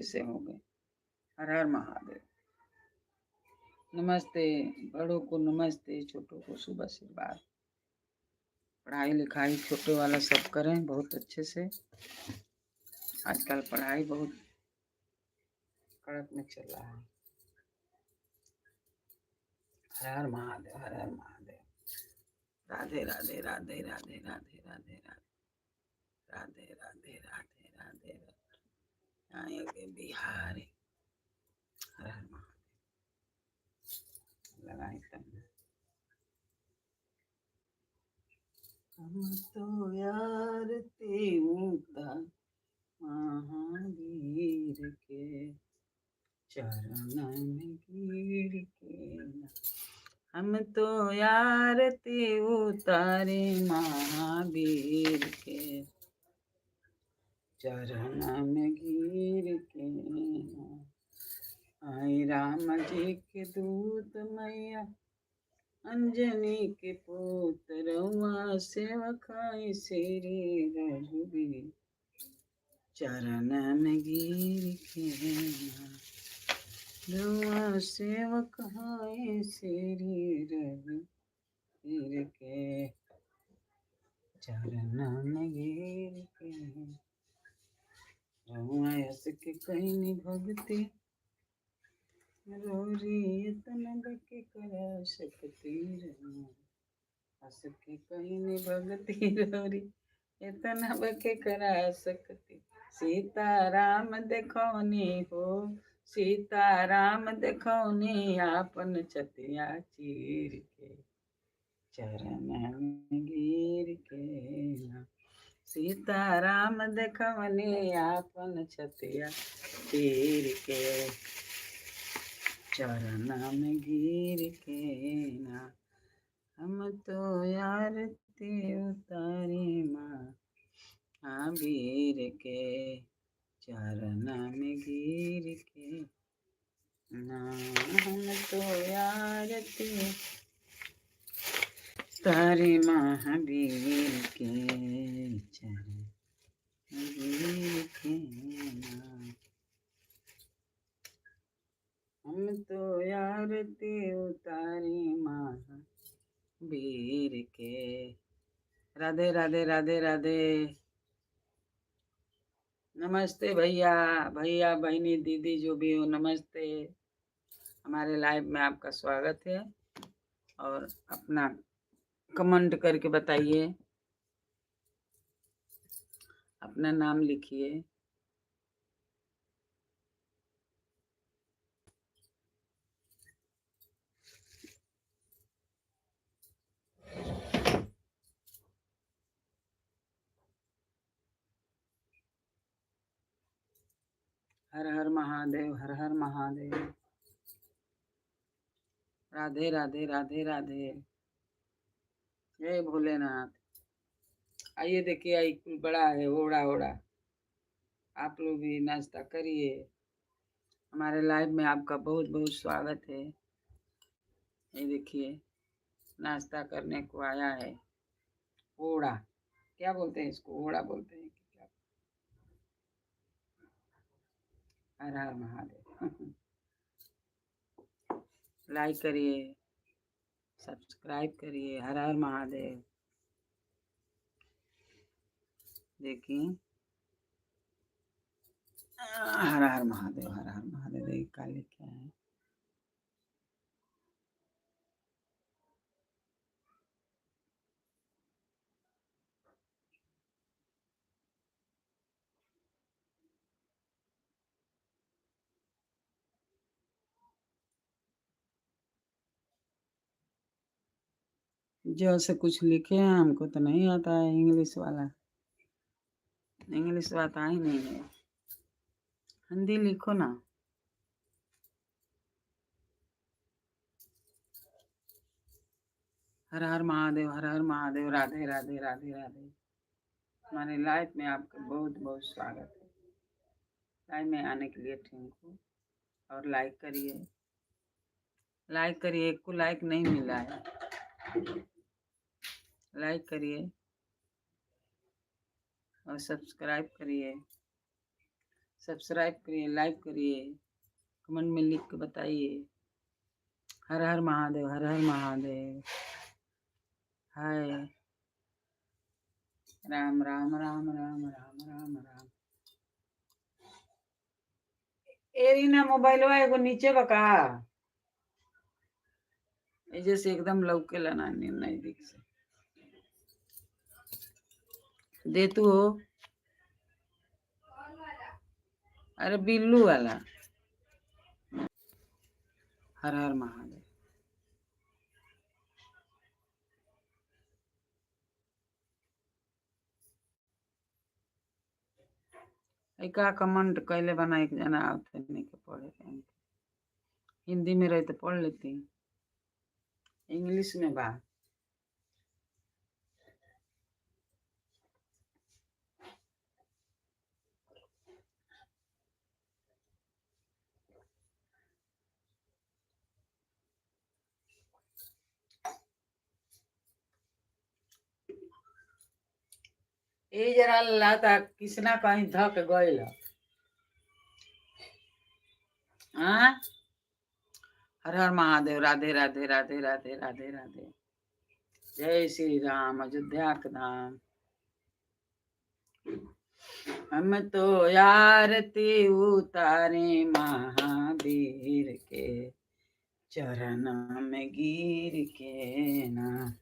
से होंगे। हर हर महादेव। नमस्ते, बड़ों को नमस्ते, छोटों को शुभ आशीर्वाद। पढ़ाई लिखाई छोटे वाला सब करें बहुत अच्छे से। आजकल पढ़ाई बहुत कड़क में चल रहा है। हर हर महादेव, हर हर महादेव। राधे राधे राधे राधे राधे राधे राधे राधे राधे राधे राधे आएंगे बिहारी। हर हर महादेव। लगाए तब हम तो यार तेऊता महावीर के चरण में गिर के हम तो आरती उतारे महावीर के चरण में गिर के। आई राम जी के दूत मैया अंजनी के पुत्र रउआ सेवकाई श्री रघुवीर चरण में गिर के रउआ सेवक है श्री रघुवीर के चरण में गिर के रउआ यस के कहीं भक्ति रोरी इतना के करा सकती हस के कहीं भक्ति रोरी इतना बके करा सकती। सीताराम देखौनी हो, सीताराम देखौनी आपन छतिया चीर के चरण में गिर के। सीताराम देखौनी आपन छतिया चीर के चरण में गिर के ना हम तो आरती उतारे महावीर के चरण में गिर के ना हम तो आरती उतारे महावीर के चरण में गिर के ना हम तो आरती उतारी महावीर के। राधे राधे राधे राधे। नमस्ते भैया, भैया बहनी दीदी जो भी हो नमस्ते। हमारे लाइव में आपका स्वागत है और अपना कमेंट करके बताइए, अपना नाम लिखिए। हर हर महादेव, हर हर महादेव। राधे राधे राधे राधे। जय भोलेनाथ। आइए देखिए, आई बड़ा है ओड़ा ओड़ा। आप लोग भी नाश्ता करिए। हमारे लाइव में आपका बहुत बहुत स्वागत है। ये देखिए नाश्ता करने को आया है ओड़ा। क्या बोलते हैं इसको, ओड़ा बोलते हैं कि क्या? हर हर महादेव। लाइक करिए, सब्सक्राइब करिए। हर हर महादेव। देखिए हर हर महादेव, हर हर महादेव। देखिए काली क्या है। जो से कुछ लिखे हैं, हमको तो नहीं आता है इंग्लिश वाला। इंग्लिश आता ही नहीं है। हिंदी लिखो ना। हर हर महादेव, हर हर महादेव। राधे राधे राधे राधे। हमारे लाइफ में आपका बहुत बहुत स्वागत है। लाइव में आने के लिए थैंक यू। और लाइक करिए, लाइक करिए। एक को लाइक नहीं मिला है, लाइक करिए और सब्सक्राइब करिए। सब्सक्राइब करिए, लाइक करिए, कमेंट में लिख के बताइए। हर हर महादेव, हर हर महादेव। हाय राम राम राम राम राम राम राम। एरी ना मोबाइल एगो नीचे बका जैसे एकदम लौकेला ना नजदीक से दे तू हो। अरे बिल्लू वाला। हर हर महादेव। का कमेंट कैले बना एक जना आवते नहीं के पढ़े। हिंदी में रहे तो पढ़ लेती, इंग्लिश में बा। ए जरा लाता किसना कहीं धक गइल। हाँ हर हर महादेव। राधे राधे राधे राधे राधे राधे। जय श्री राम अयोध्या के धाम। हम तो आरती उतारे महावीर के चरण में गिर के ना।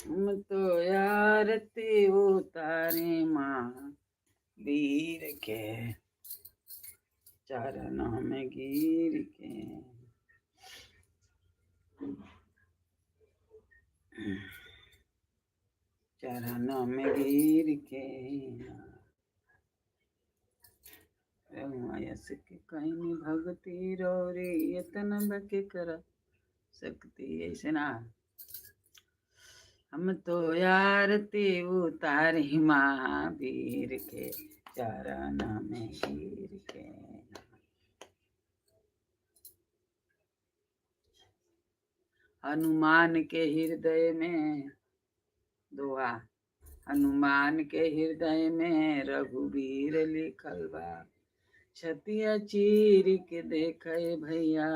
हम तो आरती उतारे महावीर के चरण में गिर के। चरण में गिर के यस के कहीं भक्ति रोरी यतन बके कर सकती ऐसे ना। हम तो आरती उतारी महावीर के चरण में गिर के। हनुमान के हृदय में दुआ। हनुमान के हृदय में रघुवीर लिखल बा। छतिया चीर के देखे भैया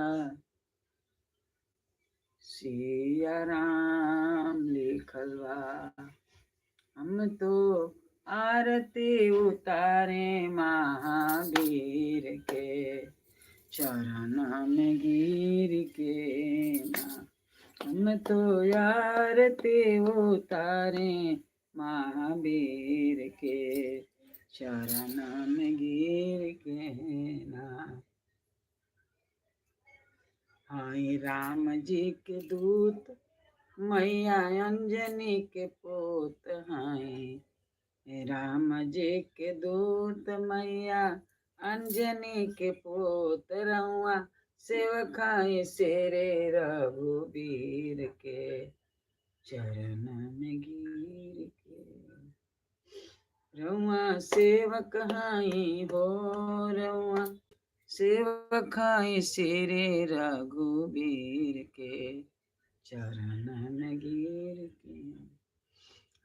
सिया राम लिखल बा। हम तो आरती उतारे महावीर के चरण में गिर के ना। हम तो आरती उतारे महावीर के चरण में गिर के ना। हाय राम जी के दूत मैया अंजनी के पोत। हाय राम जी के दूत मैया अंजनी के पोत। रउआ सेवकाई शेरे रघुवीर के चरण में गिर के। रउआ सेवक हाई हो रउआ सेवक हाई शेरे रघुवीर के चरण में गिर के।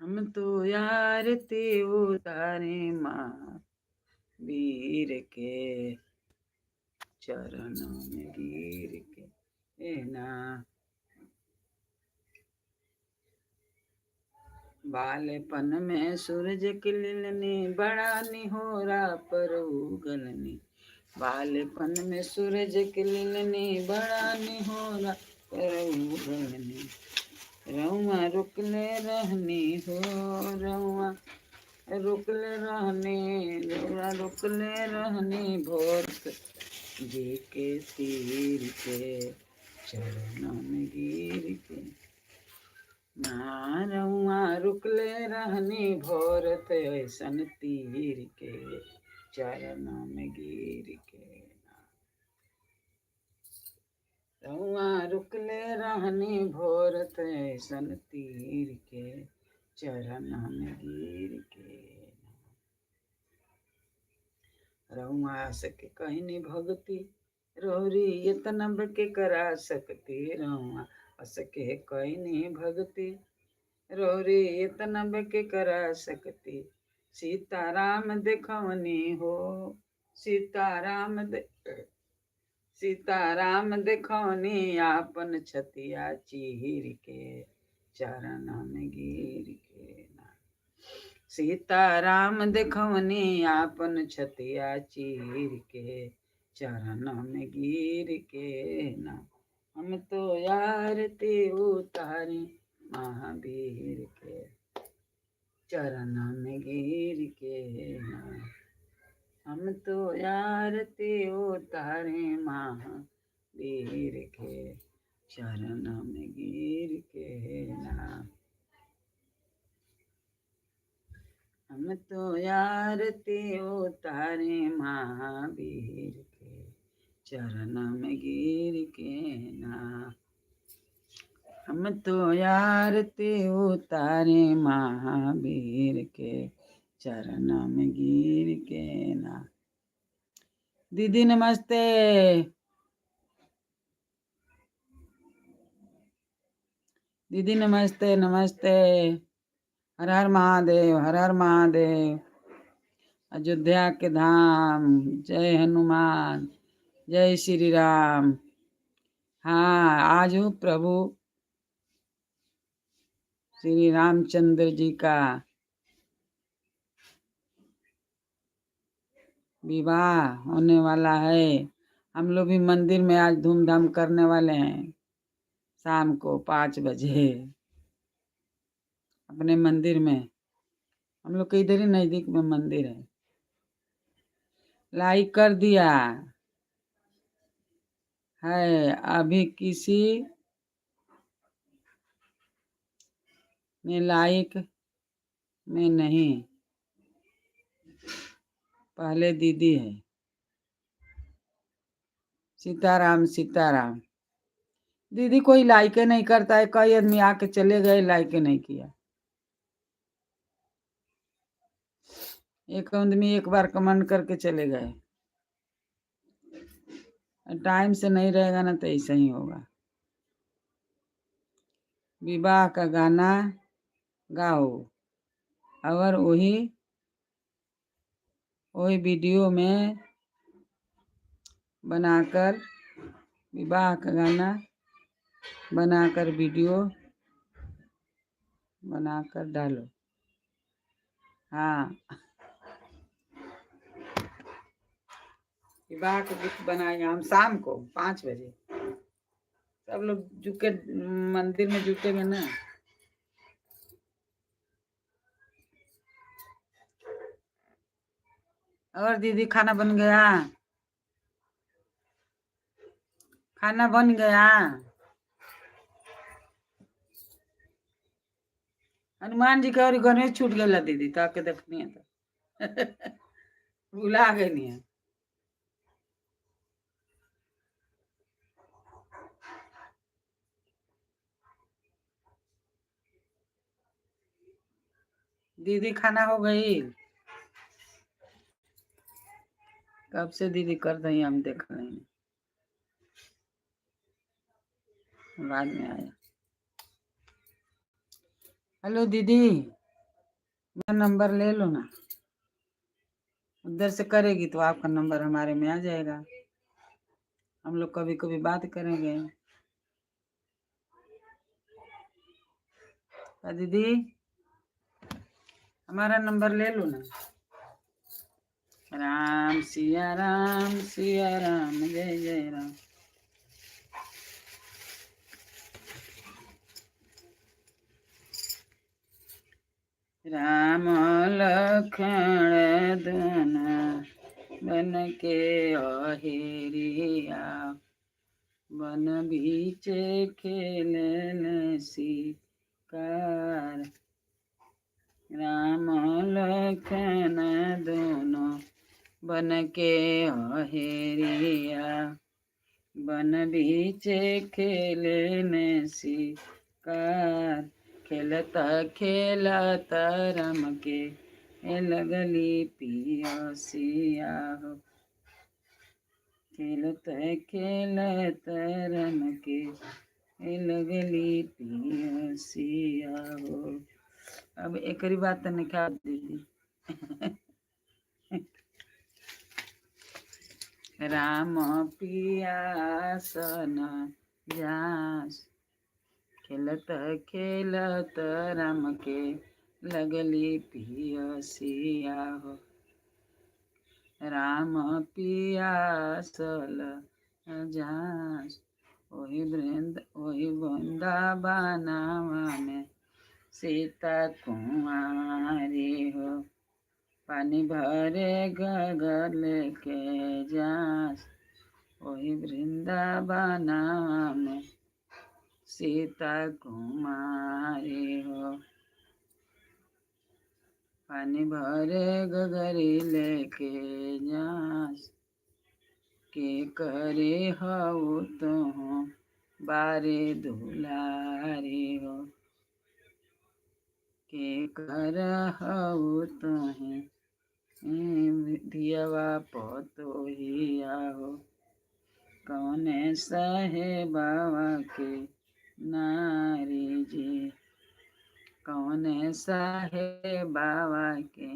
हम तो आरती उतारे महावीर के चरण में गिर के ना। बालपन में सूरज किलनी बड़ा निहोरा पर उगलनी। बालपन में सूरज किलनी बड़ा निहोरा पर उगलनी। रउआ रुकले रहनी हो रउआ रुकले रहनी। रउआ रुकले रहनी भोर जी के तीर के चरण में गिर के ना। रउआ रुकले रहनी भोरत ऐसन तीर के चरण में गिर के ना। रउआ रुकले रहनी भोरत ऐसन तीर के चरण में गिर के ना। रउआ सके कहनी भक्ति रोरी यतन के करा सकती। रउआ सके कहनी भक्ति रोरी यतन के करा सकती। सीताराम देखवनी हो सीताराम देखौनी आपन छतिया चीर के चरण में गिर के ना। सीताराम देखौनी आपन छतिया चीर के चरण में गिर के ना। हम तो आरती उतारे महावीर के चरण में गिर के ना। हम तो आरती उतारे महावीर के चरण में गिर के ना। हम तो आरती उतारे महावीर के चरण में गिर के ना। हम तो आरती उतारे महावीर के चरण में गिर के ना। दीदी नमस्ते। दीदी नमस्ते नमस्ते। हर हर महादेव, हर हर महादेव। अयोध्या के धाम, जय हनुमान, जय श्री राम। हाँ, आज हो प्रभु श्री रामचंद्र जी का विवाह होने वाला है। हम लोग भी मंदिर में आज धूमधाम करने वाले हैं। शाम को 5 बजे अपने मंदिर में, हम लोग के इधर ही नजदीक में मंदिर है। लाइक कर दिया है, अभी किसी ने लाइक में नहीं, पहले दीदी है। सीताराम सीताराम। दीदी कोई लाइक नहीं करता है, कई आदमी आके चले गए, लाइक नहीं किया। एक आदमी एक बार कमेंट करके चले गए। टाइम से नहीं रहेगा ना तो ऐसा ही होगा। विवाह का गाना गाओ और वही वीडियो में बनाकर, विवाह का गाना बनाकर वीडियो बनाकर डालो। हाँ, विवाह का गीत बनाएंगे हम शाम को 5 बजे। सब लोग जुटे, मंदिर में जुटेंगे ना। और दीदी खाना बन गया? खाना बन गया? हनुमान जी के और गणेश छूट गया दीदी, ताके देखनी है तो भुला गई है। दीदी खाना हो गई? कब से दीदी कर रही, हम देख रहे हैं, बाद में आया। हेलो दीदी, मेरा नंबर ले लो ना। उधर से करेगी तो आपका नंबर हमारे में आ जाएगा। हम लोग कभी कभी बात करेंगे। दीदी हमारा नंबर ले लो ना। राम सिया राम जय जय राम। राम लखन दोना बन के अहेरिया, बन बीचे खेलन शिकार। राम लखन दोनों बन के अहेरिया, बन बीचे खेलन शिकार। खेलता खेलता रम के लगली पियसिया हो। खेलता खेलता रम के लगली पियसिया हो। अब एक बात तो निकाल दीदी राम पियासन जास। खेलत खेलत राम के लगली पियसिया हो। राम पियासल जास। वही वृंदावनवा में सीता कुमारी हो। पानी भरे गगल के जास। वही वृंदावनवा में सीता कुमारी हो। पानी भरे गगरी लेके जास। के करे हऊ तो बारे दुलारी हो। के कर हऊ तो धियवा पतोहिया हो। कौने सहे बाबा के नारी जी। कौने सहे बाबा के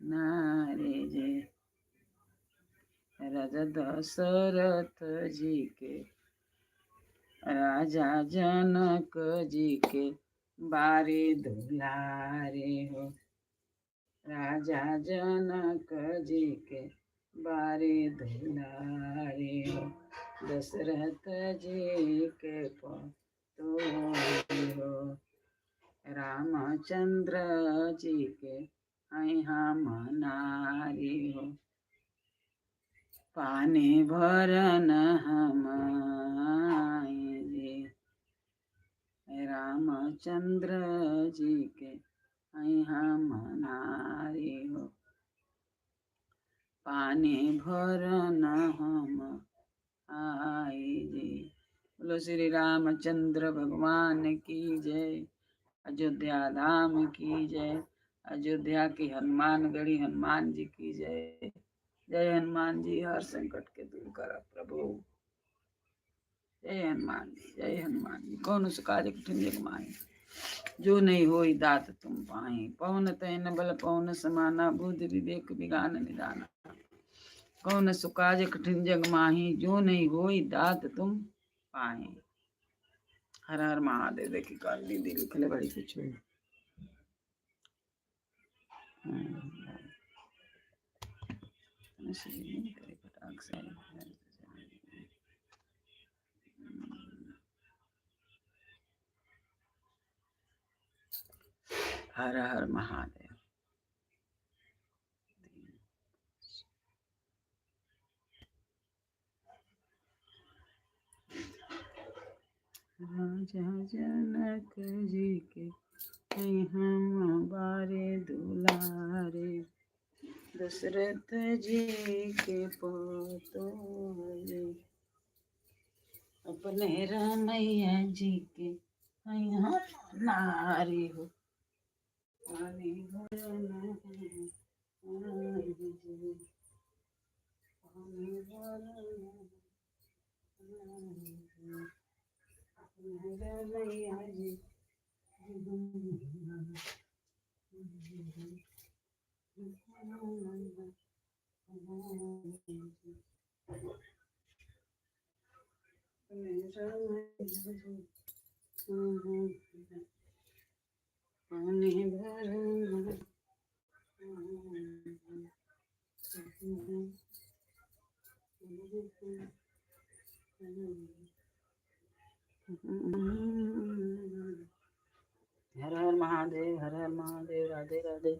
नारी जी। राजा दशरथ जी के राजा जनक जी के बारे दुलारे हो। राजा जनक जी के बारे दुलारे हो। दशरथ जी के पतोही हो। रामचंद्र जी के हम नारी हो। पानी भरन हम जी। रामचंद्र जी के हम नारी हो। पानी भरन हम आई जी। बोलो श्री रामचंद्र भगवान की जय। अयोध्या धाम की जय। अयोध्या की हनुमानगढ़ी हनुमान जी की जय। जय हनुमान जी, हर संकट के दूर कर प्रभु। जय हनुमान जी, जय हनुमान जी। कौन उस कार्य कठिन जग माही, जो नहीं होई दात तुम पाही। पवन तैन बल पवन समाना, बुद्धि विवेक विज्ञान निदाना। कौन सुकाज कठिन जग माही, जो नहीं होई दात तुम पाही। हर हर महादेव। देखी काल दीदी लिखले बड़ी कुछ फटाक से। हर हर महादेव। राजा जनक जी के हम बारे दुलारे। दशरथ जी के पोतोही। अपने रामैया जी के हम नारी हो। पानी भरन पानी भरन रामैया जी। पानी भरन हर हर महादेव। हर हर महादेव। राधे राधे।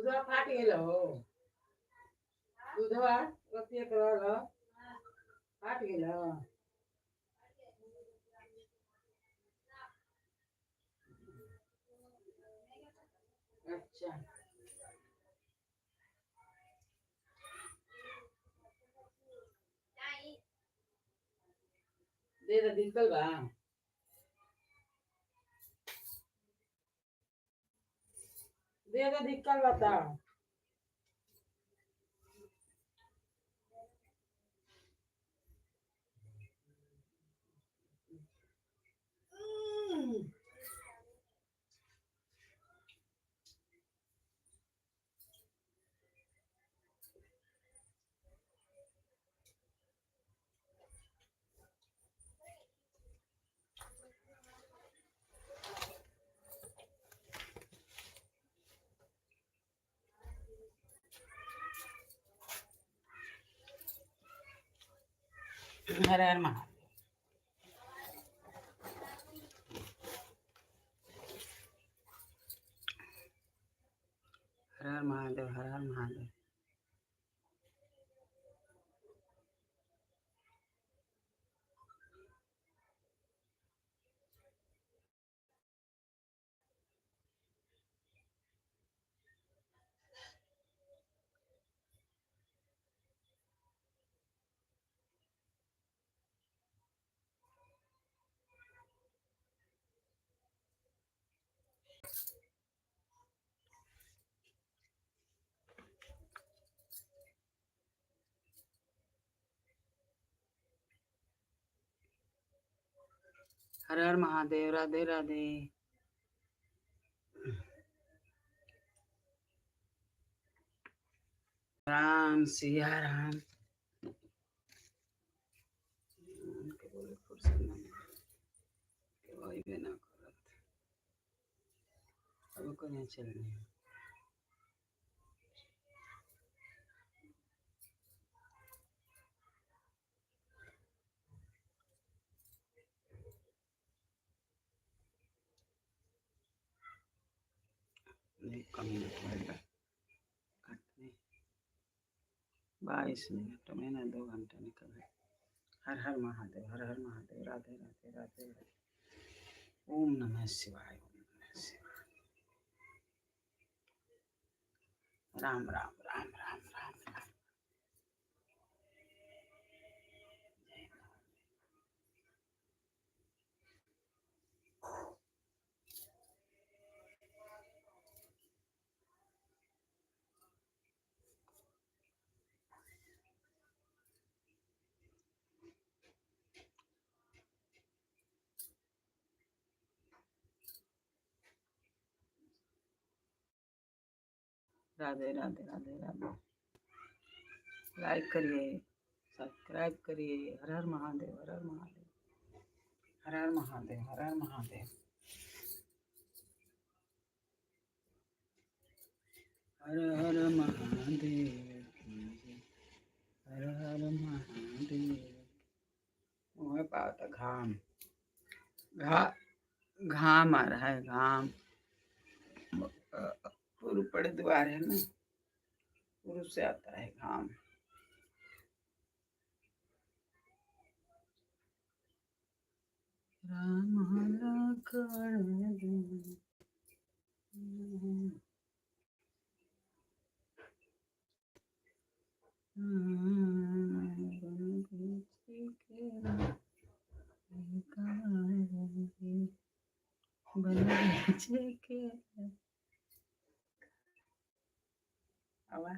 दूधवा फाट गेल हो दूधवा रतिया करल फाट गेल अच्छा दे द दिक्कत बा दे द दिक्कत बता हर हर महादेव हर हर महादेव हर हर महादेव हर हर महादेव राधे राधे राम सिया राम के बोले फुर्सत नहीं के वही भी ना करत अब को नहीं चलनी नहीं कम मिनट लगेगा कटने 22 मिनट में ना 2 घंटा निकल गए हर हर महादेव हर हर महादेव राधे राधे राधे राधे ओम नमः शिवाय ओम नमः शिवाय राम राम राम राम राम राम राधे राधे राधे राधे लाइक करिए सब्सक्राइब करिए हर हर महादेव हर हर महादेव हर हर महादेव हर हर महादेव हर हर महादेव हर हर महादेव मुँह पाता घाम घा घाम आ रहा है घाम पूर्व पड़े द्वार है ना पूर्व से आता है घाम राम आवा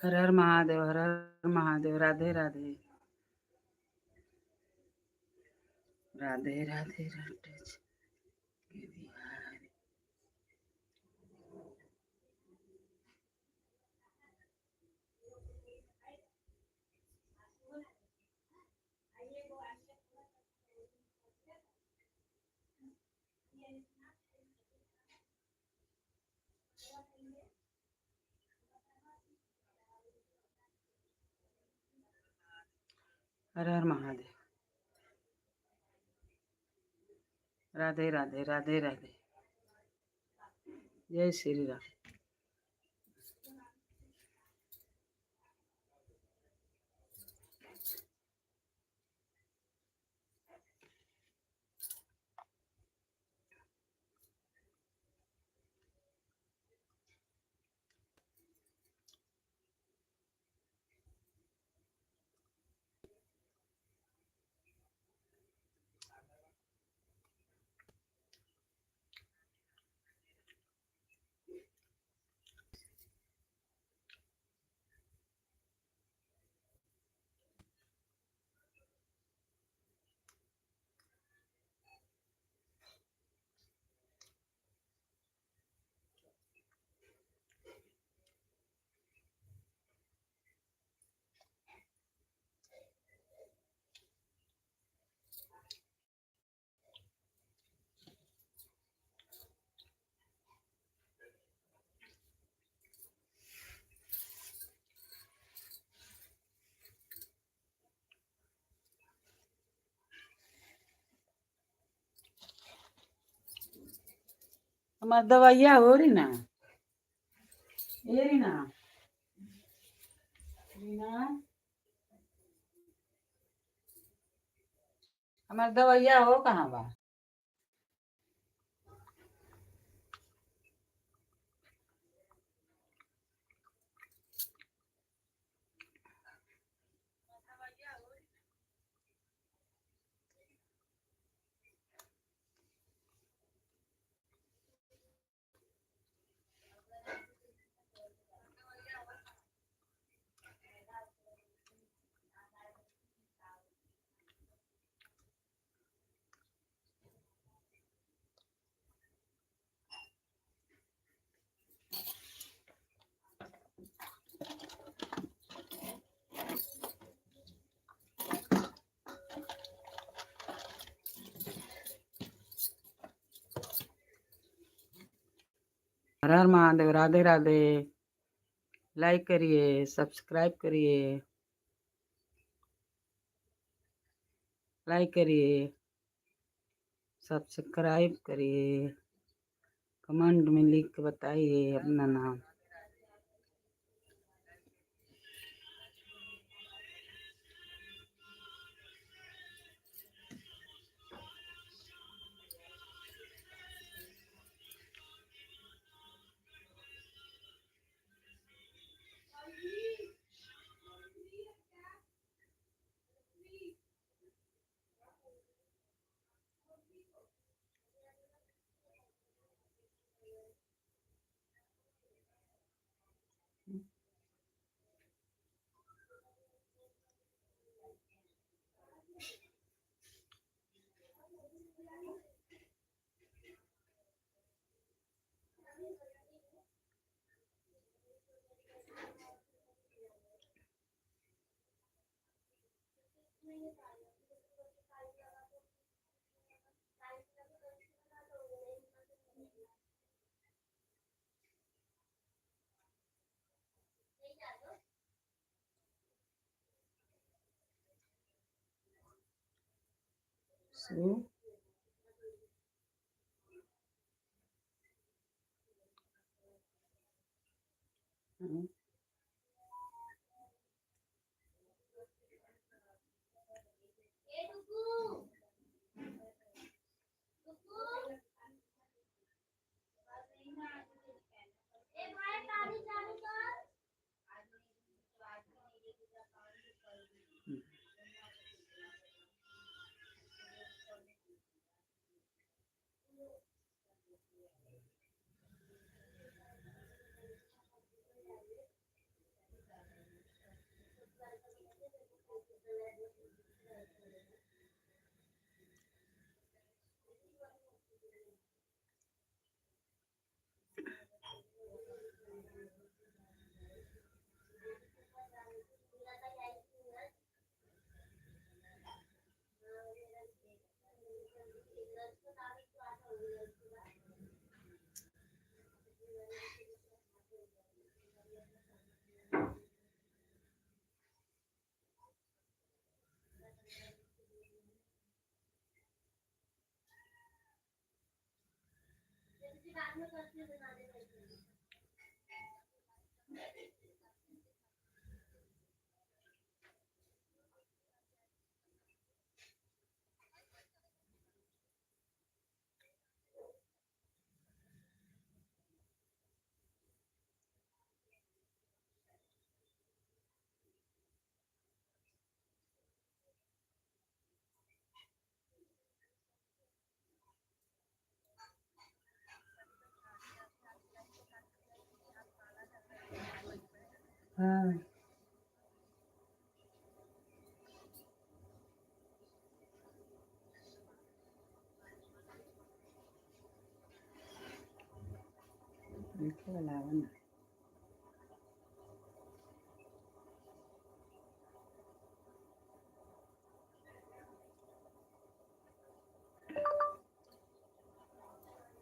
हर हर महादेव, हर हर महादेव। राधे राधे, राधे राधे राधे। हर हर महादेव। राधे राधे, राधे राधे। जय श्री राम। हमार दवाइया हो रही ना, ये रही ना, रीना, हमार दवाइया हो कहाँ बा? हर हर महादेव। राधे राधे। लाइक करिए, सब्सक्राइब करिए, लाइक करिए, सब्सक्राइब करिए, कमेंट में लिख के बताइए अपना नाम। So, हाँ बिल्कुल अलावा ना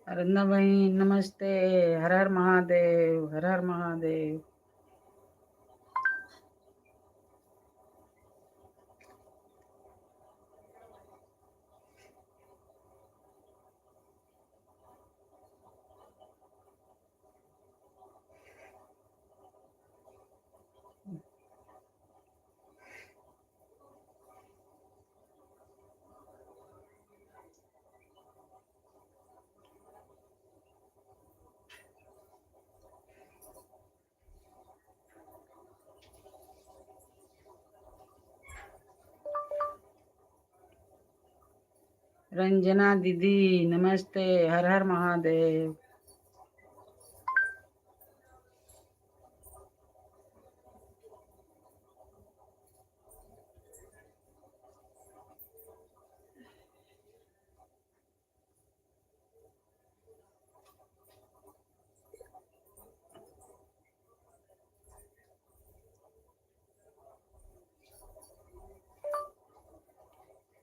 अरन्ना भाई नमस्ते। हर हर महादेव, हर हर महादेव। रंजना दीदी नमस्ते, हर हर महादेव।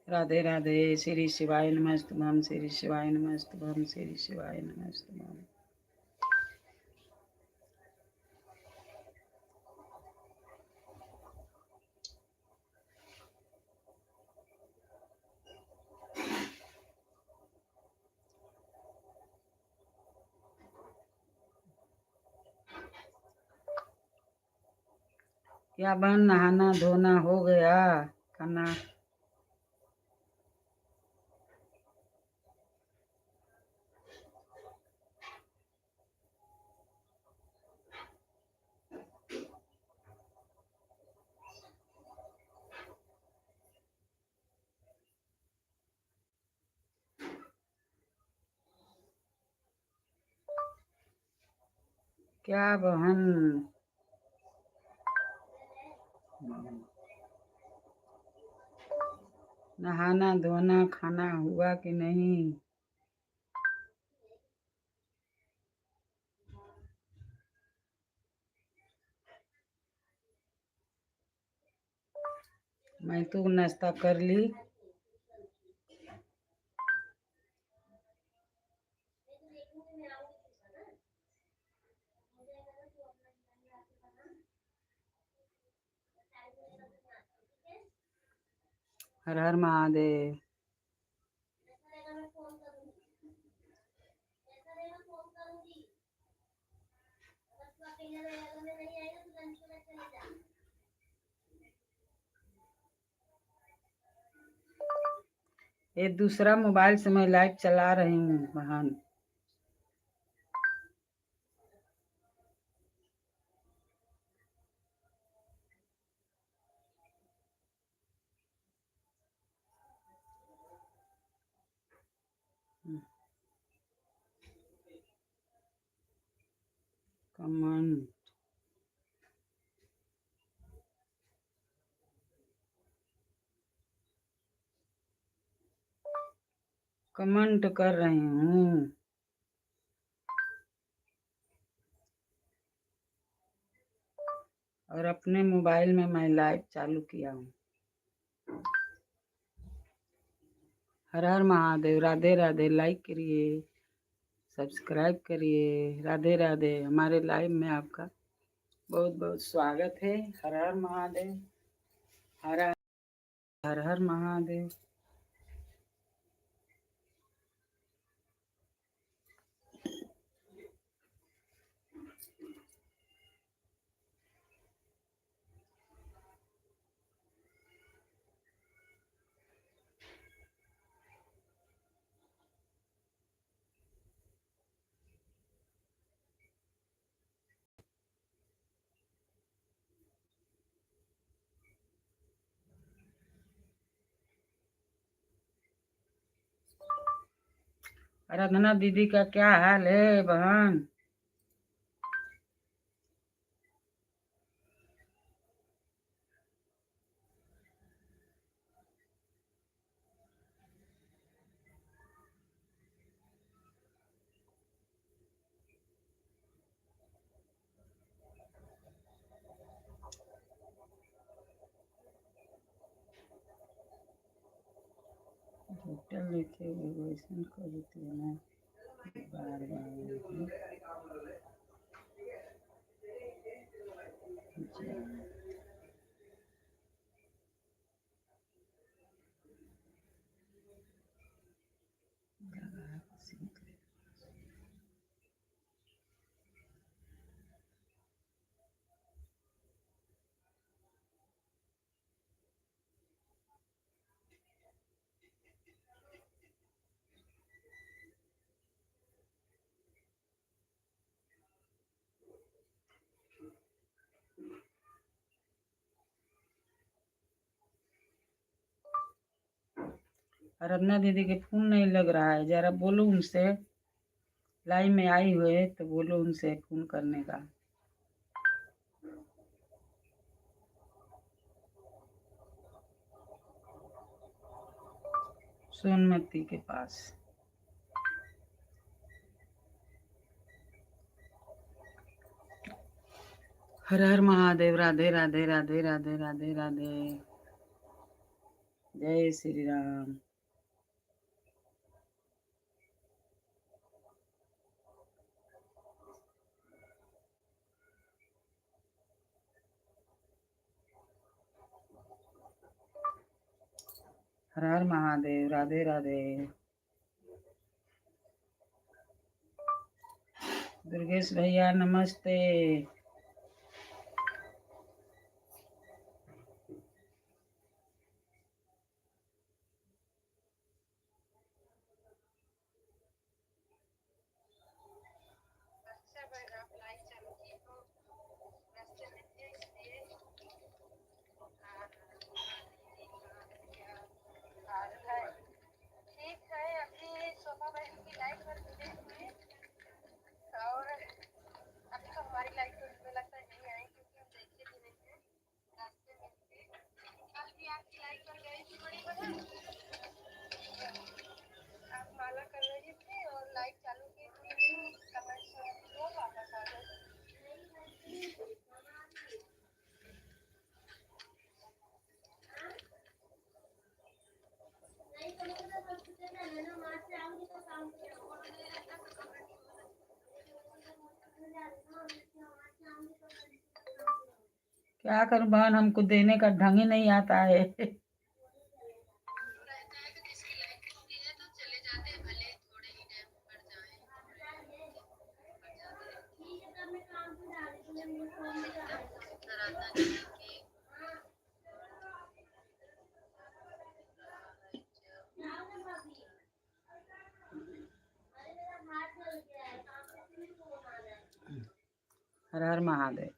राधे राधे। श्री शिवाय नमस्तुभ्यं, श्री शिवाय नमस्तुभ्यं, श्री शिवाय नमस्तुभ्यं। क्या बहन नहाना धोना हो गया? खाना क्या बहन? नहाना धोना खाना हुआ कि नहीं? मैं तो नाश्ता कर ली। हर हर महादेव। ये दूसरा मोबाइल से मैं लाइव चला रही हूँ बहन। कमेंट कमेंट कर रही हूँ। और अपने मोबाइल में मैं लाइव चालू किया हूँ। हर हर महादेव। राधे राधे। लाइक करिए, सब्सक्राइब करिए। राधे राधे। हमारे लाइव में आपका बहुत बहुत स्वागत है। हर हर महादेव। हर हर हर महादेव। आराधना दीदी का क्या हाल है बहन? होटल लेके वैसन करते ना बार बार। आराधना दीदी के फोन नहीं लग रहा है, जरा बोलो उनसे। लाइव में आई हुए तो बोलो उनसे फोन करने का। सोनमती के पास। हर हर महादेव। राधे राधे। राधे राधे। राधे राधे। जय श्री राम। हर हर महादेव। राधे राधे। दुर्गेश भैया नमस्ते। क्या करूं बहन, हमको देने का ढंग ही नहीं आता है। हर हर महादेव।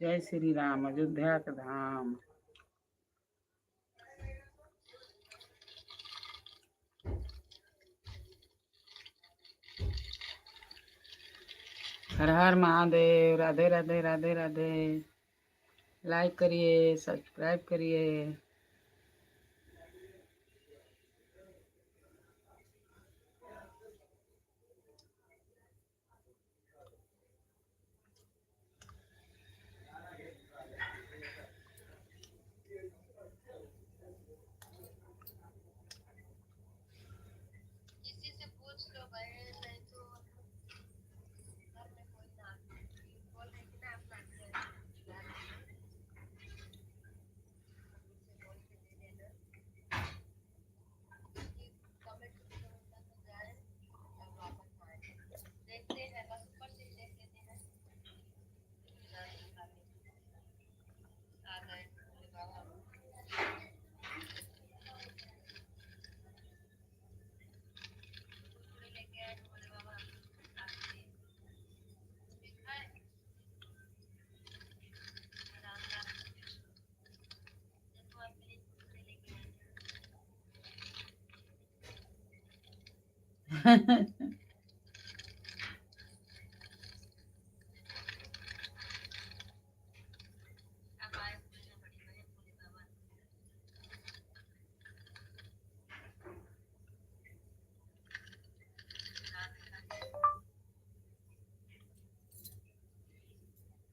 जय श्री राम अयोध्या के धाम। हर हर महादेव। राधे राधे राधे राधे। लाइक करिए, सब्सक्राइब करिए।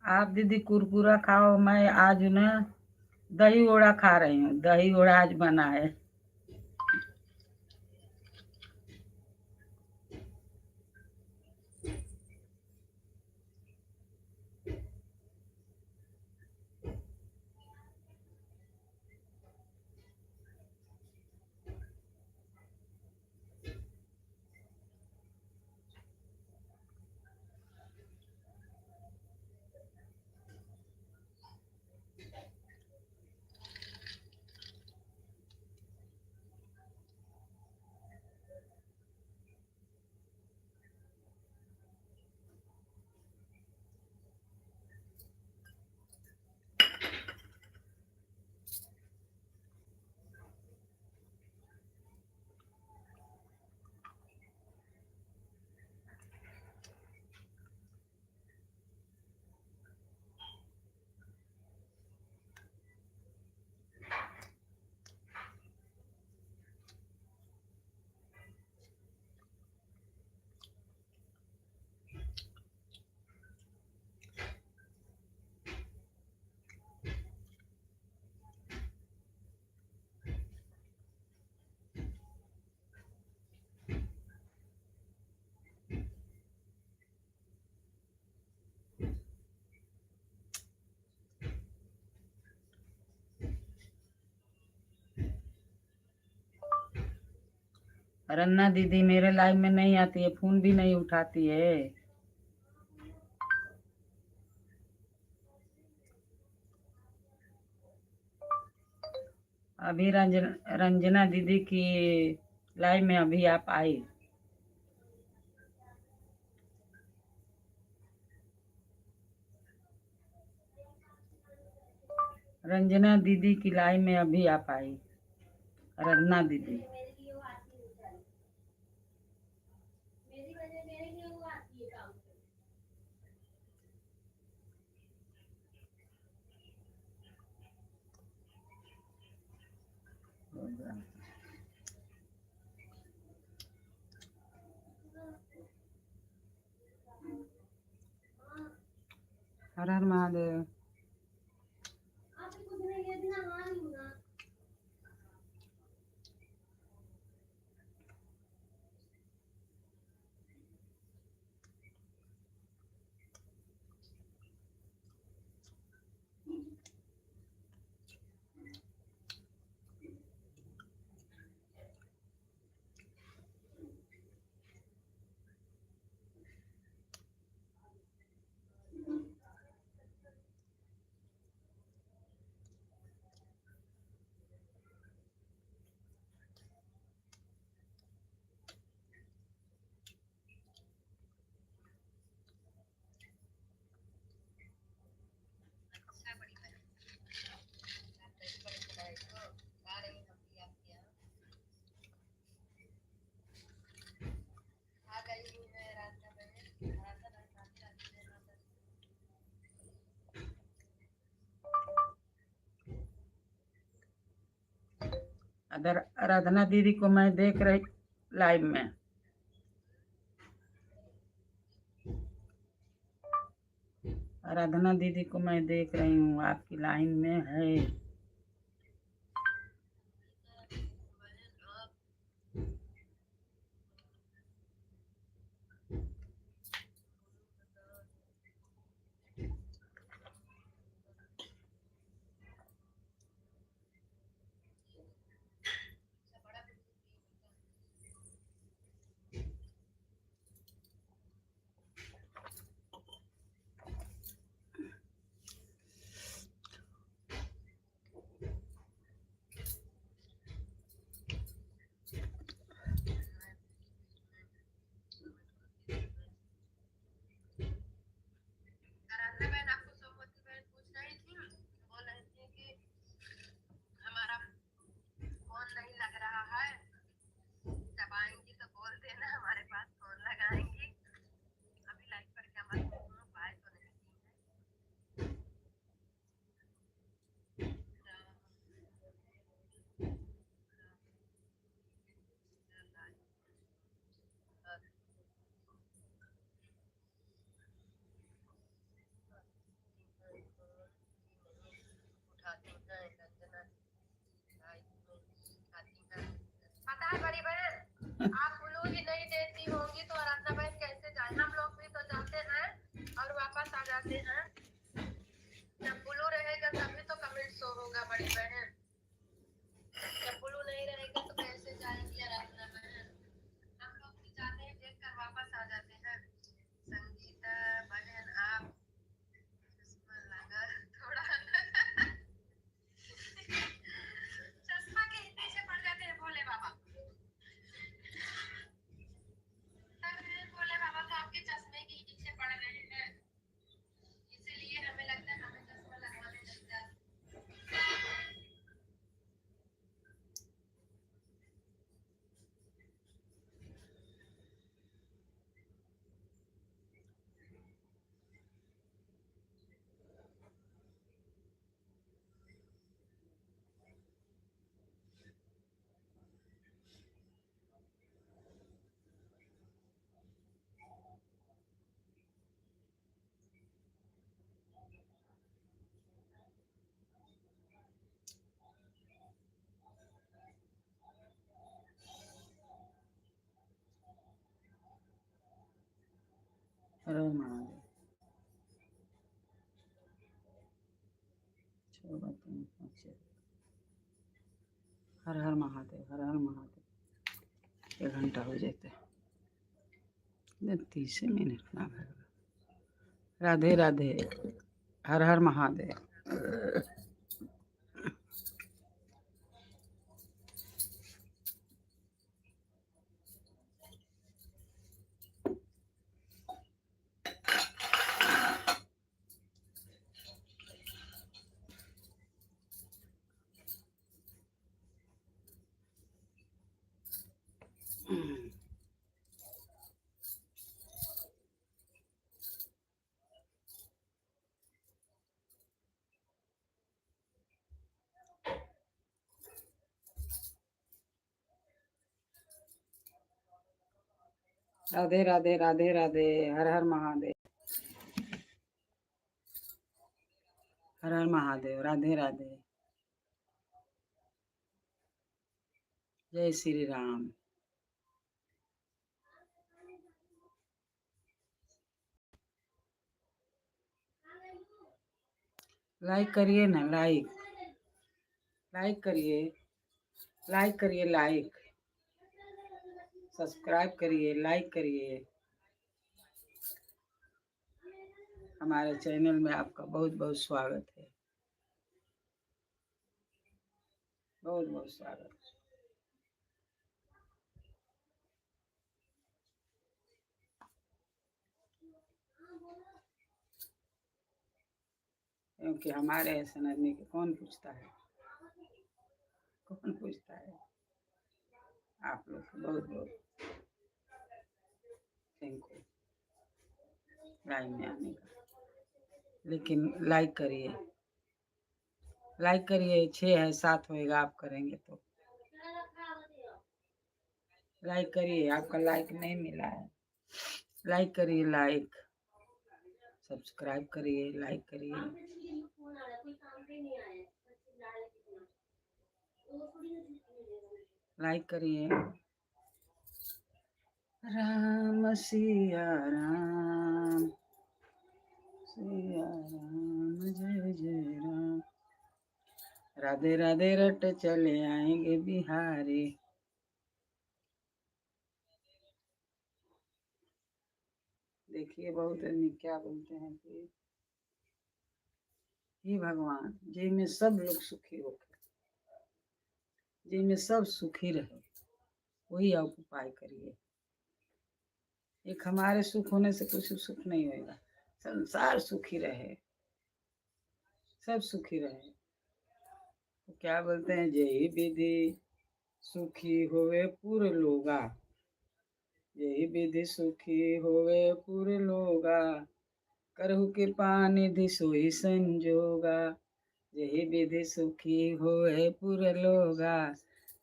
आप दीदी कुरकुरा खाओ, मैं आज ना दही वड़ा खा रही हूँ। दही वड़ा आज बना है। रन्ना दीदी मेरे लाइव में नहीं आती है, फोन भी नहीं उठाती है। अभी रंजना दीदी की लाइव में अभी आप आई। रंजना दीदी की लाइव में अभी आप आई। रन्ना दीदी। हर हर महादेव। आराधना दीदी को मैं देख रही लाइव में। आराधना दीदी को मैं देख रही हूँ, आपकी लाइन में है। आप ब्लू ही नहीं देती होंगी तो आराधना बहन कैसे जाए? हम लोग भी तो जाते हैं और वापस आ जाते हैं। जब ब्लू रहेगा तभी तो कमेंट शो होगा बड़ी बहन। जब ब्लू नहीं रहेगा तो कैसे जाएंगी आराधना बहन? हम लोग भी जाते हैं, देख कर वापस आ जाते हैं। संगीता बहन आप चश्मा लगा थोड़ा चश्मा के पीछे पड़ जाते हैं भोले बाबा। भोले बाबा तो आपके चश्मे के पीछे पड़ रहे हैं, इसीलिए हमें लगता है हमें चश्मा लगवाने लग जाए। हर हर महादेव। हर हर महादेव, हर हर महादेव। 1 घंटा हो जाते 30 मिनट ना भर। राधे राधे, हर हर महादेव। राधे राधे, राधे राधे, हर हर महादेव, हर हर महादेव। राधे राधे, जय श्री राम। लाइक करिए ना, लाइक लाइक करिए, लाइक करिए, लाइक सब्सक्राइब करिए, लाइक करिए। हमारे चैनल में आपका बहुत बहुत स्वागत है, बहुत बहुत स्वागत। क्योंकि हमारे ऐसे आदमी को कौन पूछता है, कौन पूछता है। आप लोग को बहुत बहुत थैंक यू लाइन में आने का। लेकिन लाइक करिए, लाइक करिए। 6 है, 7 होएगा आप करेंगे तो। लाइक करिए, आपका लाइक नहीं मिला है। लाइक करिए, लाइक, सब्सक्राइब करिए, लाइक करिए। लाइक करिए। राम सिया राम, सिया राम, जय जय राम। राधे राधे रट चले आएंगे बिहारी। देखिए बहुत आदमी क्या बोलते हैं कि हे भगवान जी में सब लोग सुखी हो, जी में सब सुखी रहे, वही आप उपाय करिए। एक हमारे सुख होने से कुछ सुख नहीं होगा, संसार सुखी रहे, सब सुखी रहे। तो क्या बोलते हैं, जय विधि सुखी होवे पूरे लोगा, यही विधि सुखी होवे पूरे लोगा, करहु कृपा निधि सोई संजोगा, यही विधि सुखी होवे पूरे लोगा,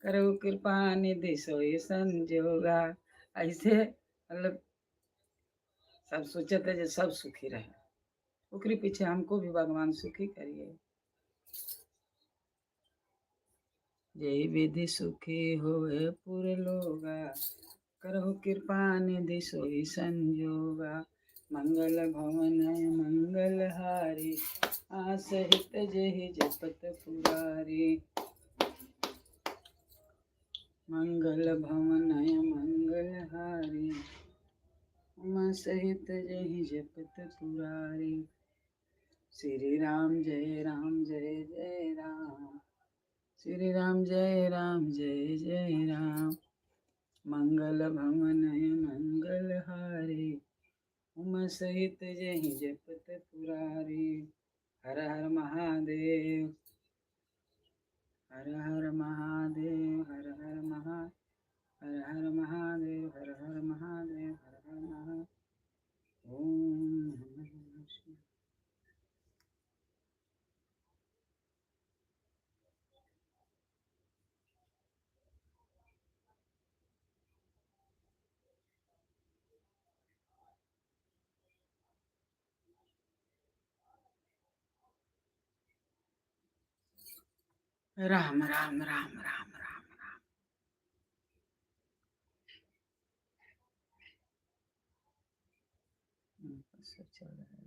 करहु कृपा निधि सोई संजोगा। ऐसे मतलब सब सोचते जो सब सुखी रहे, ओकरे पीछे हमको भी भगवान सुखी करिए। यही विधि सुखी होवे पूरे लोगा, करहु कृपा निधि सोई संजोगा, मंगल भवन मंगल हारी, आसहित जेहि जपत पुरारी, मंगल भवन मंगल हारी, उमा सहित जेहि जपत पुरारी। श्री राम जय राम जय जय राम, श्री राम जय राम जय जय राम, मंगल भवन मंगल हारी, उमा सहित जहि जपत पुरारी। हर हर महादेव, हर हर महादेव, हर हर महा, हर हर महादेव, हर हर महादेव, हर हर महादेव। ओम नमः शिवाय। राम राम राम राम राम राम। सब चल रहा है।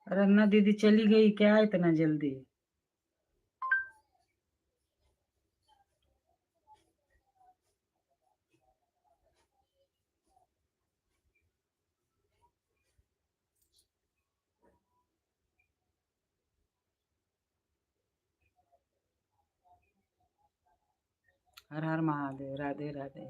रन्ना दीदी चली गई क्या इतना जल्दी? हर हर महादेव, राधे राधे।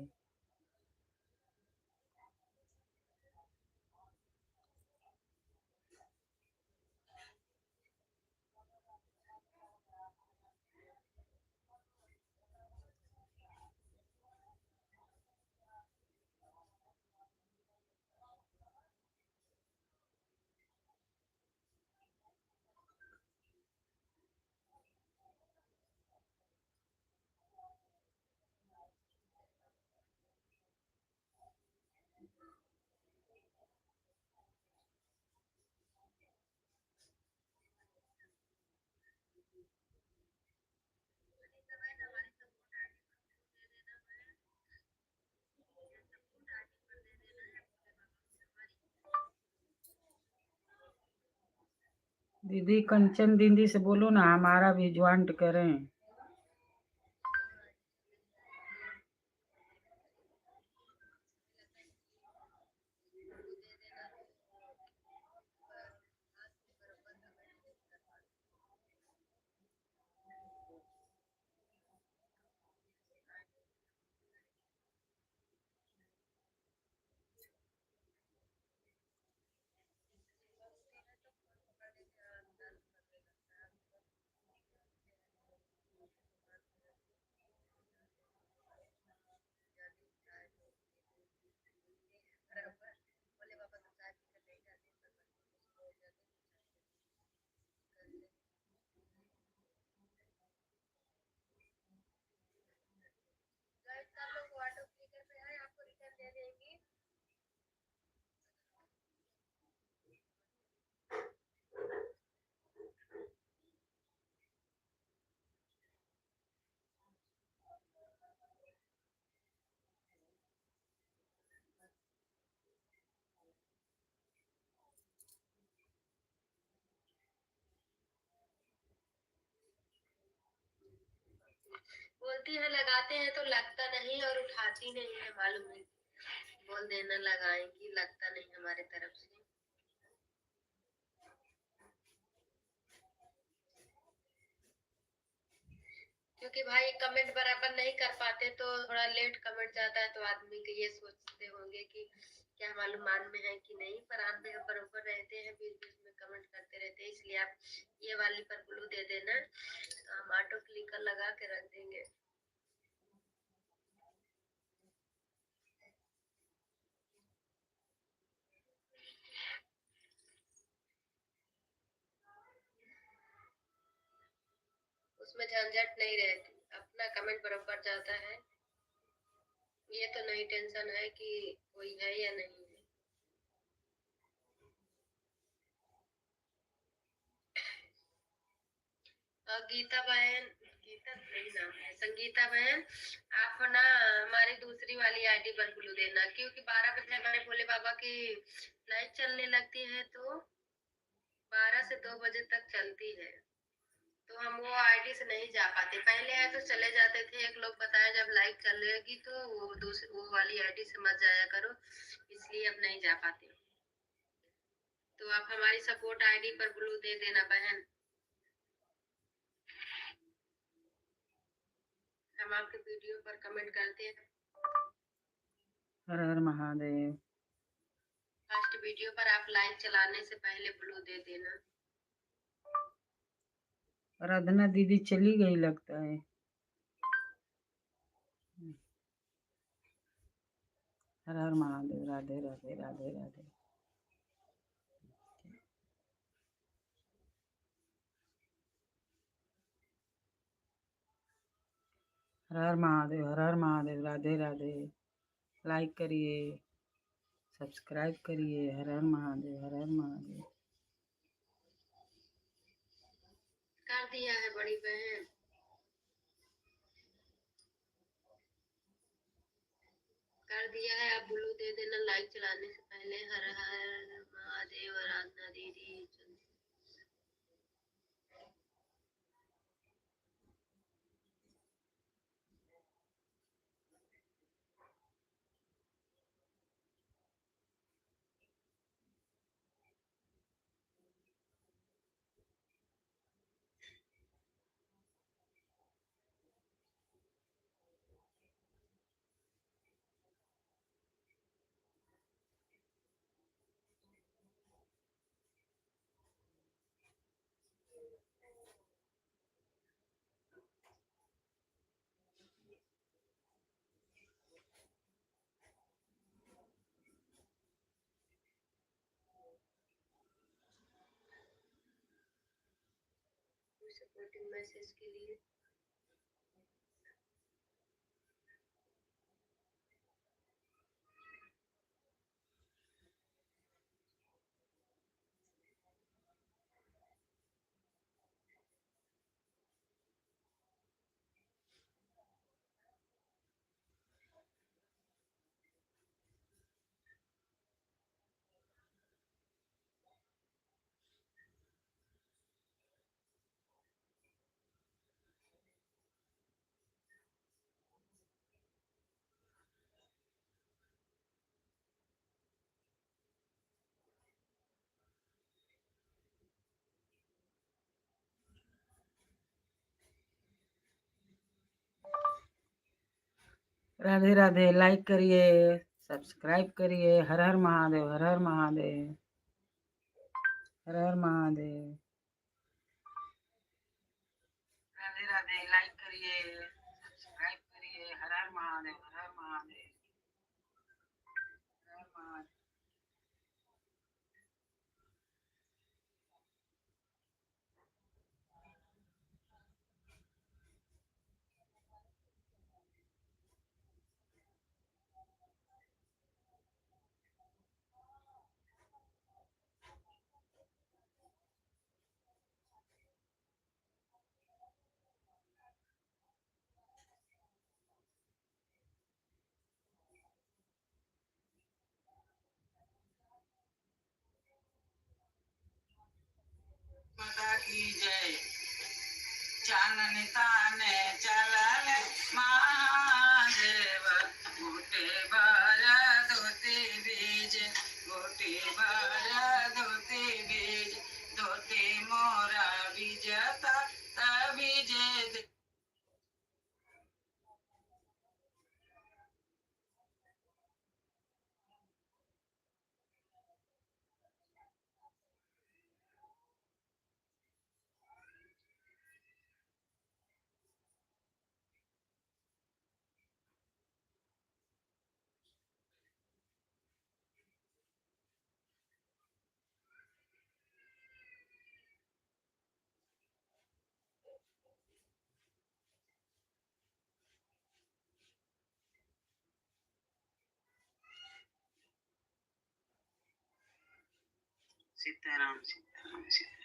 दीदी कंचन दीदी से बोलो ना हमारा भी ज्वाइंट करें। बोलती है लगाते हैं तो लगता नहीं और उठाती नहीं है, मालूम नहीं। बोल देना लगाएंगी, लगता नहीं हमारे तरफ से। क्योंकि भाई कमेंट बराबर नहीं कर पाते तो थोड़ा लेट कमेंट जाता है, तो आदमी के ये सोचते होंगे कि क्या मालूम मान में है कि नहीं, पर आन में बराबर रहते हैं, बीच बीच में कमेंट करते रहते हैं। इसलिए आप ये वाली पर ब्लू दे देना, तो हम ऑटो क्लिकर लगा के रख देंगे। उसमें झंझट नहीं रहती, अपना कमेंट बराबर जाता है। ये तो नहीं टेंशन है कि कोई है या नहीं है। और गीता बहन, गीता नहीं नाम है, संगीता बहन, आप ना हमारी दूसरी वाली आईडी पर ब्लू देना, क्योंकि 12 बजे हमारे भोले बाबा की लाइव चलने लगती है, तो 12 से 2 बजे तक चलती है, तो हम वो आईडी से नहीं जा पाते। पहले है तो चले जाते थे, एक लोग बताया जब लाइव चलेगी तो वो वाली आईडी से मत जाया करो, इसलिए अब नहीं जा पाते। तो आप हमारी सपोर्ट आईडी पर ब्लू दे देना बहन, हम आपके वीडियो पर कमेंट करते हैं। हर हर महादेव। फर्स्ट वीडियो पर आप लाइव चलाने से पहले ब्लू दे देना। आराधना दीदी चली गई लगता है। हर हर महादेव। राधे राधे राधे राधे। हर हर महादेव। हर हर महादेव। राधे राधे। लाइक करिए, सब्सक्राइब करिए। हर हर महादेव। हर हर महादेव। कर दिया है बड़ी बहन। कर दिया है, आप ब्लू दे देना लाइव चलाने से पहले। हर हर महादेव। आराधना दीदी सपोर्टिंग मैसेज के लिए। राधे राधे। लाइक करिए, सब्सक्राइब करिए। हर हर महादेव, हर हर महादेव, हर हर महादेव। राधे राधे। लाइक करिए, सब्सक्राइब करिए। हर हर महादेव, हर हर महादेव, हर हर महादेव। माता की जय। चानन ताने चलल महादेव, गोटे भर धोती बीज, गोटे भर धोती बीज, धोती मोरा बीजता तबीजे। सीताराम सीताराम सीताराम।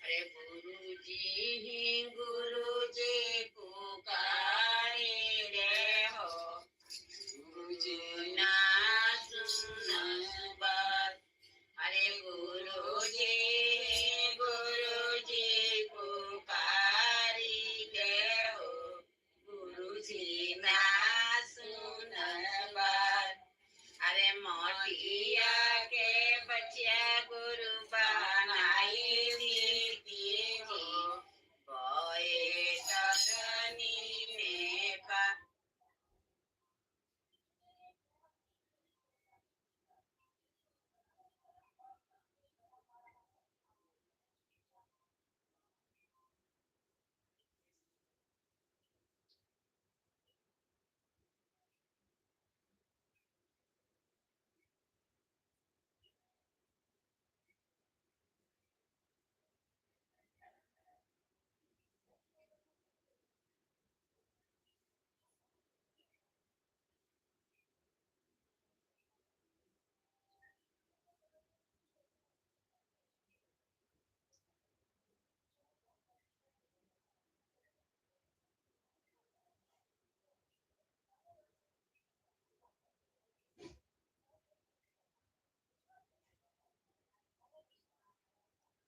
अरे गुरु जी पुकारे रे हो, गुरु जी ना सुन बात। अरे गुरु जी पुकारी रे हो, गुरु जी ना सुन बात। अरे मोटिया के बच्चा गुरु बनाई दीदी हो, बोए सगनी में पा।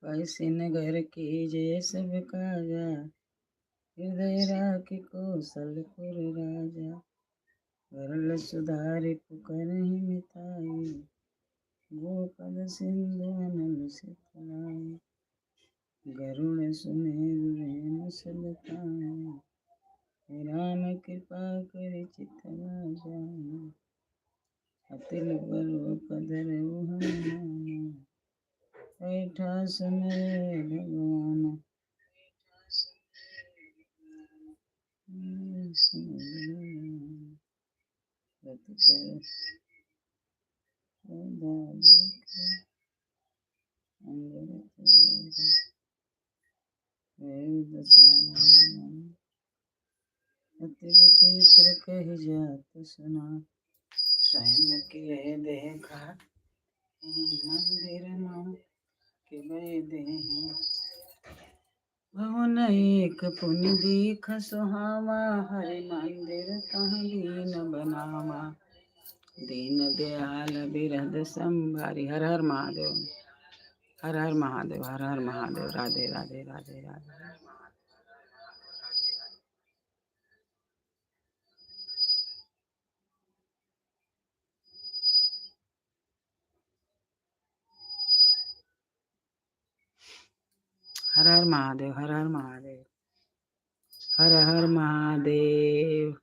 वैसे नगर की जय सब काजा, हृदय राखी कौशलपुर राजा। वरल सुधारि पुकारहि मिताई, गोपद सिंधु अनल सितलाई। गरुड़ सुमेरु रेणु सब काई, राम कृपा करि चितवा जाई। अतिल बल पधरऊ हनुमाना, ऐठा सुनरे भगवान। अति विचित्र कही जात सुना, स्वयं के देखा मंदिर नो के देही। भवन एक पुनि दीख सुहावा, हरि मंदिर तह दीन बनावा। दीन दयाल बिरद संभारी। हर हर महादेव, हर हर महादेव, हर हर महादेव। राधे राधे राधे राधे। हर हर महादेव, हर हर महादेव, हर हर महादेव।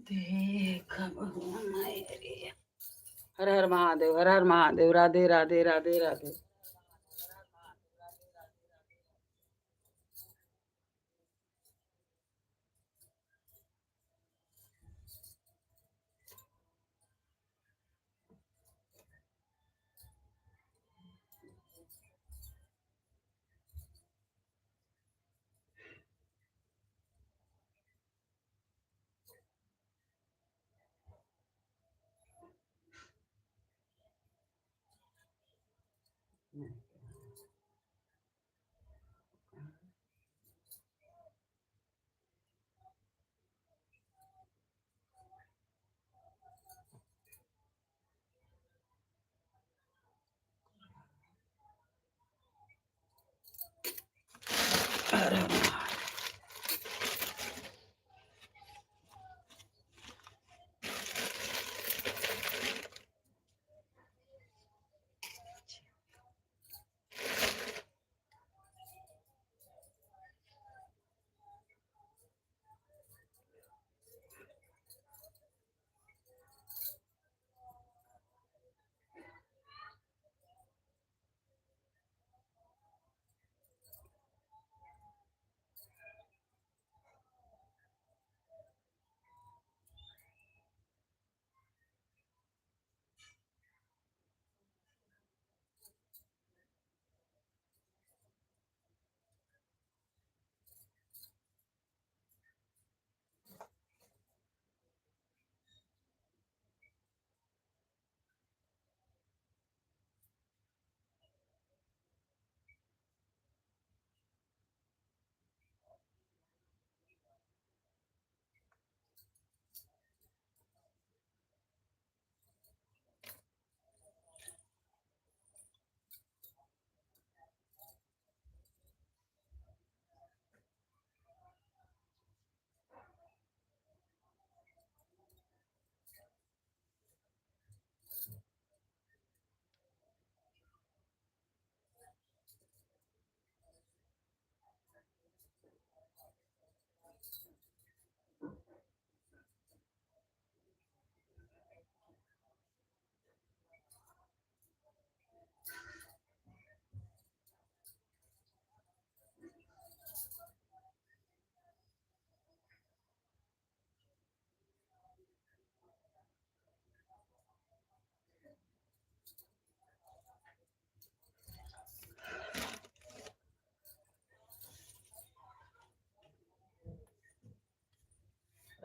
देख भगवान रे। हर हर महादेव, हर हर महादेव। राधे राधे राधे राधे।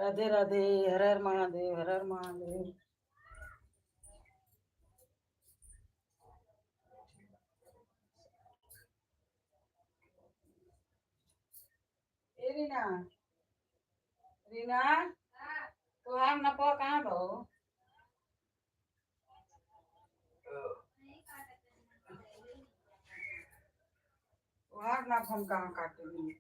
राधे राधे, हर हर महादेव, हर हर महादेव। ए रीना, रीना, तुहार नपा कहाँ गो? तुहार नप हम कहाँ काटेंगे?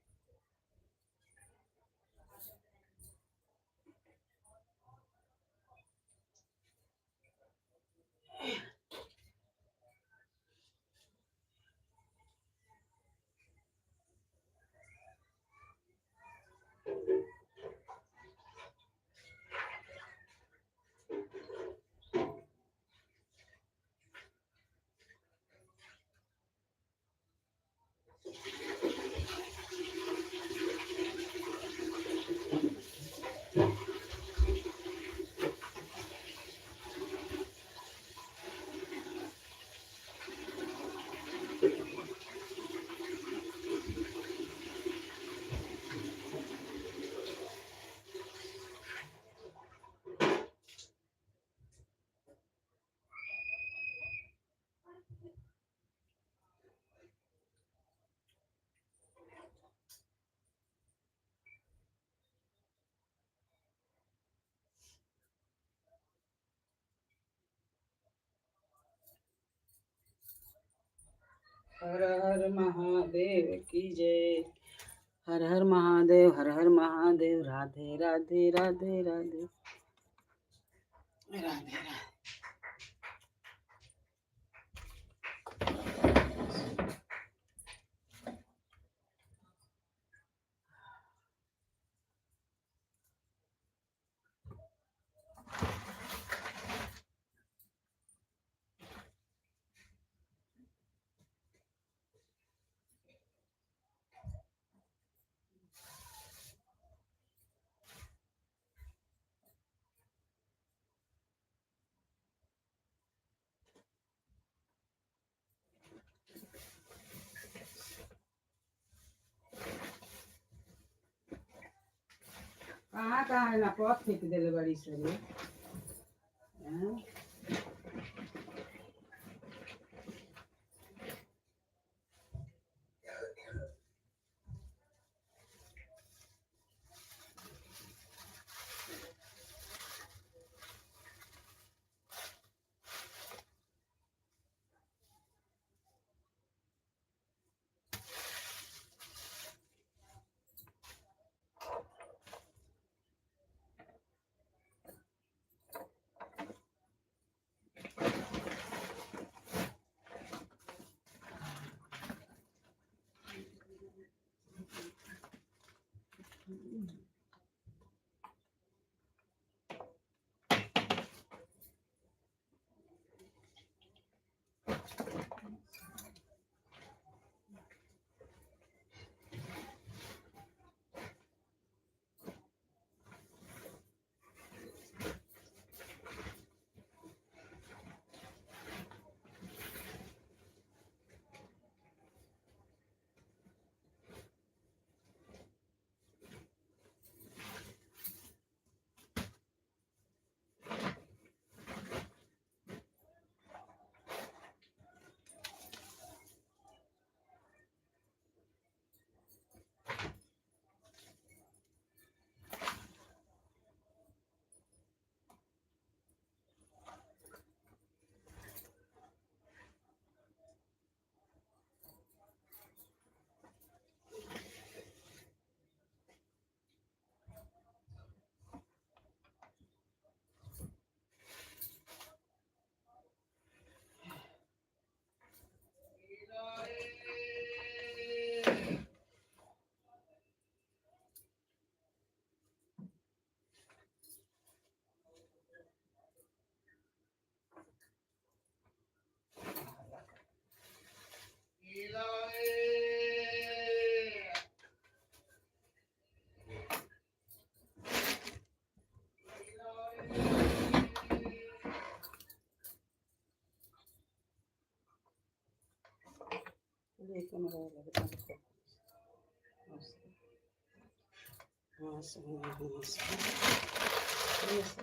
हर हर महादेव की जय, हर हर महादेव, हर हर महादेव, राधे राधे राधे राधे राधे राधे। कहाँ कहाँ है ना पौध फेंक दिले बड़ी सरे हैं? Nossa, nossa. Isso,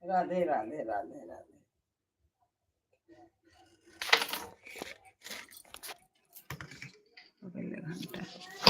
Radhe Radhe Radhe Radhe. घंटा